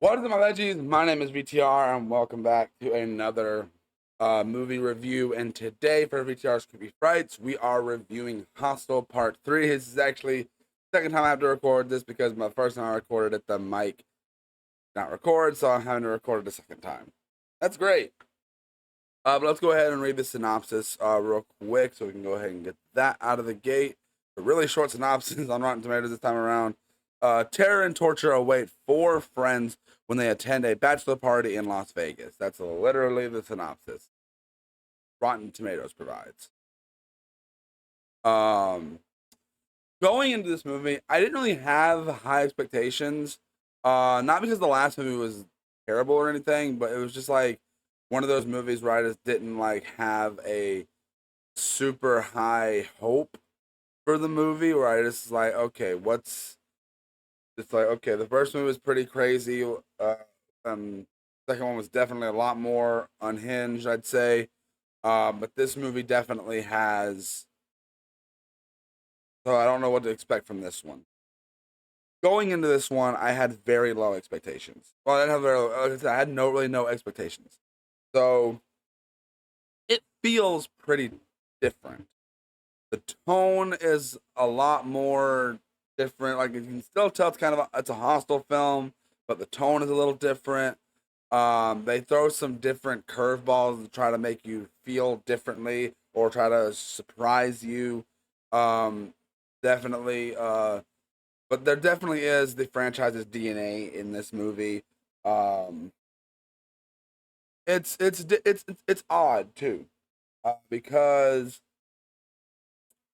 What is up, my veggies? My name is VTR, and welcome back to another movie review. And today, for VTR's Creepy Frights, we are reviewing Hostel Part 3. This is actually the second time I have to record this because my first time I recorded it, the mic did not record, so I'm having to record it a second time. That's great. But let's go ahead and read the synopsis real quick so we can go ahead and get that out of the gate. A really short synopsis on Rotten Tomatoes this time around. Terror and torture await four friends when they attend a bachelor party in Las Vegas. That's literally the synopsis Rotten Tomatoes provides. Um, Going into this movie, I didn't really have high expectations. Not because the last movie was terrible or anything, but it was just like one of those movies where I just didn't like have a super high hope for the movie. Where I just like, okay, what's it's like okay, the first movie was pretty crazy. Second one was definitely a lot more unhinged, I'd say. But this movie definitely has. So I don't know what to expect from this one. Going into this one, I had very low expectations. Well, I didn't have very. I had no expectations. So it feels pretty different. The tone is a lot more different. Like you can still tell it's a hostile film, but the tone is a little different. They throw some different curveballs to try to make you feel differently or try to surprise you. Um, definitely. But there definitely is the franchise's DNA in this movie. Um, it's odd too, because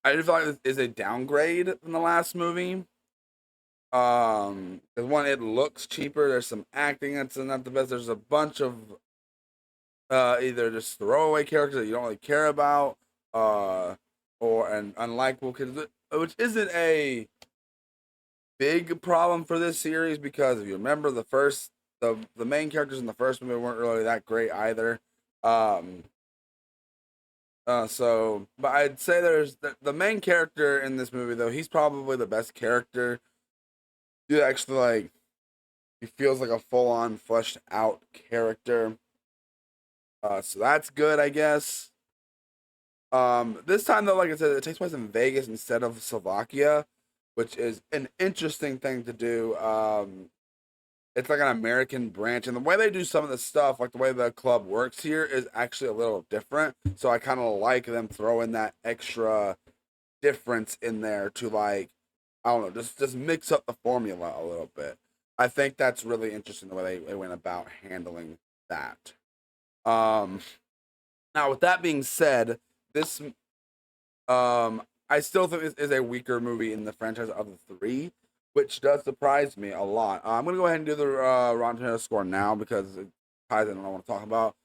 I just feel like this is a downgrade from the last movie. Because one, it looks cheaper. There's some acting that's not the best. There's a bunch of either just throwaway characters that you don't really care about, or an unlikable character, which isn't a big problem for this series because if you remember the main characters in the first movie weren't really that great either. Um, but I'd say there's the main character in this movie though. He's probably the best character. You actually like he feels like a full on fleshed out character. So that's good, I guess. This time though, like I said, it takes place in Vegas instead of Slovakia, which is an interesting thing to do. It's like an American branch, and the way they do some of the stuff, like the way the club works here, is actually a little different. So I kind of like them throwing that extra difference in there to like, I don't know, just mix up the formula a little bit. I think that's really interesting the way they went about handling that. Um, Now with that being said, this I still think this is a weaker movie in the franchise of the three, which does surprise me a lot. I'm gonna go ahead and do the Rotten Tomatoes score now because it ties in what I want to talk about.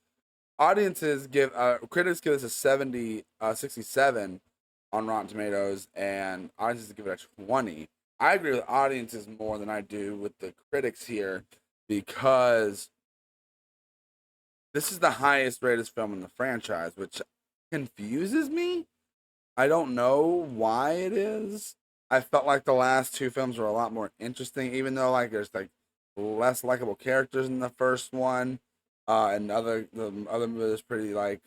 Audiences give critics give this a 67 on Rotten Tomatoes, and audiences give it a 20. I agree with audiences more than I do with the critics here because this is the highest rated film in the franchise, which confuses me. I don't know why it is. I felt like the last two films were a lot more interesting, even though like there's like less likable characters in the first one, and the other movie is pretty like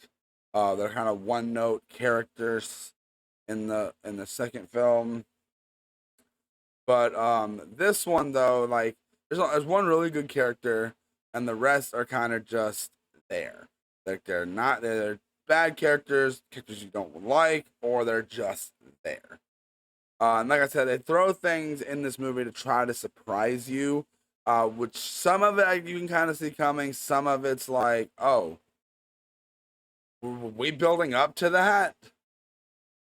they're kind of one note characters in the second film. But this one though, like there's one really good character, and the rest are kind of just there. Like they're bad characters, characters you don't like, or they're just there. And like I said, they throw things in this movie to try to surprise you, which some of it you can kind of see coming. Some of it's like, oh, were we building up to that?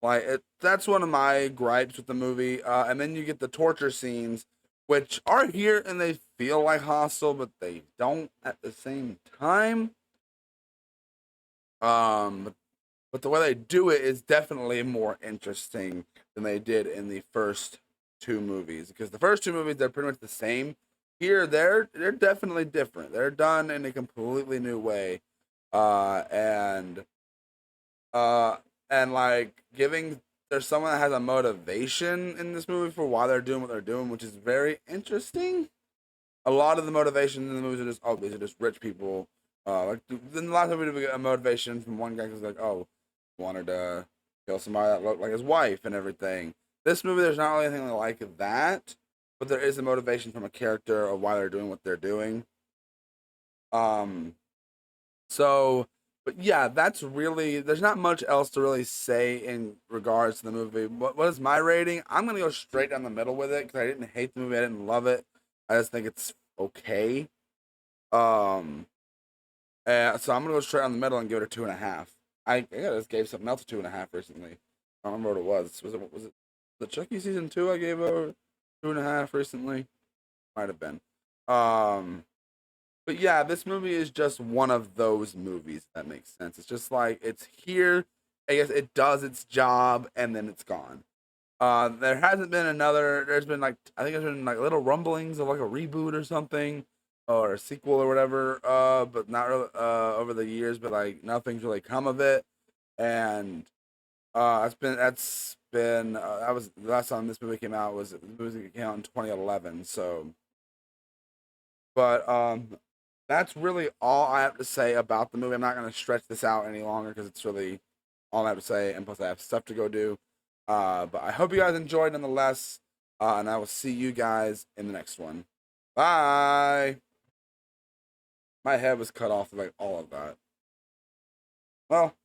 That's one of my gripes with the movie. And then you get the torture scenes, which are here and they feel like hostile, but they don't at the same time. Um, but the way they do it is definitely more interesting than they did in the first two movies. Because the first two movies they're pretty much the same. Here they're definitely different. They're done in a completely new way, uh, and uh, and like giving there's someone that has a motivation in this movie for why they're doing what they're doing, which is very interesting. a lot of the motivations in the movies are just, oh, these are just rich people. Like then the last movie we get a motivation from one guy who's like, oh, wanted to kill somebody that looked like his wife and everything. This movie, there's not really anything like that, but there is a motivation from a character of why they're doing what they're doing. Um, so, but yeah, that's really, there's not much else to really say in regards to the movie. What is my rating? I'm gonna go straight down the middle with it because I didn't hate the movie, I didn't love it. I just think it's okay. Um, so I'm gonna go straight down the middle and give it a 2.5. I just gave something else a 2.5 recently. I don't remember what it was. Was it the Chucky season 2? I gave a 2.5 recently. Might have been. Um, but yeah, this movie is just one of those movies. If that makes sense. It's just like it's here. I guess it does its job and then it's gone. There hasn't been another. There's been like I think there's been like little rumblings of like a reboot or something, or a sequel or whatever. But not really. Over the years, but like nothing's really come of it. And that was the last time this movie came out was the movie came out in 2011. So, but that's really all I have to say about the movie. I'm not gonna stretch this out any longer because it's really all I have to say, and plus I have stuff to go do. But I hope you guys enjoyed nonetheless, and I will see you guys in the next one. Bye. My head was cut off like all of that. Well,